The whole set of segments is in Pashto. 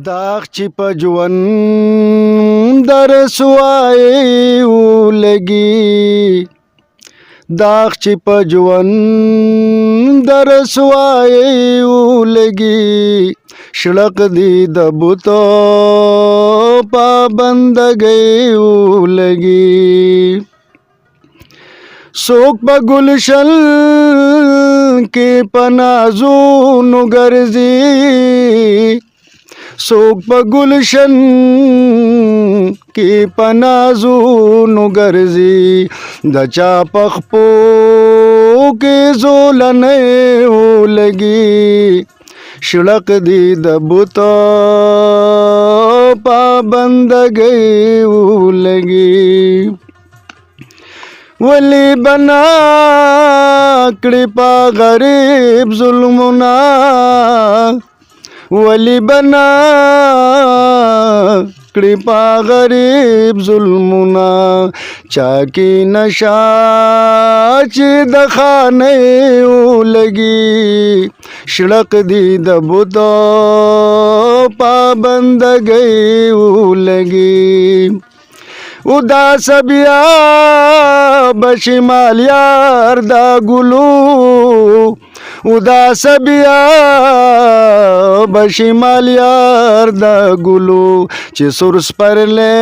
داغ چې په ژوند در رسوایي ولګي، داغ چې په ژوند در رسوایي ولګي، شړق دی د بوتو پابندګۍ ولګي. څوک په ګلشن کې په نازونو ګرځي، څوک په ګلشن کې په نازونو ګرځي، د چا په خپو کې زولنې ولګي، شړق دی د بوتو پابندګۍ ولګي. ولی بنا کړي په غریب ظلمونه، ولی بنا کړي په غریب ظلمونه، چا کې نشا چې د خانې ولګي، شړق دی د بوتو پابندګۍ ولګي. اداس بیا بشمال یار دا ګلو، اداس بیا بشمال یار دا ګلو، چې سور سپرلې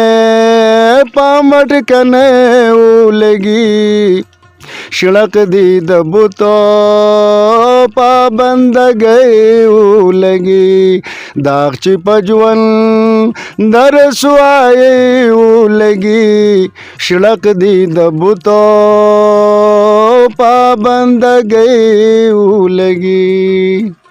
پامټ کنه ولګي، شړق دی د بوتو پابندګۍ ولګي. داغ چې په ژوند در رسوایي ولګي، شړق دی د بوتو پابندګۍ ولګي.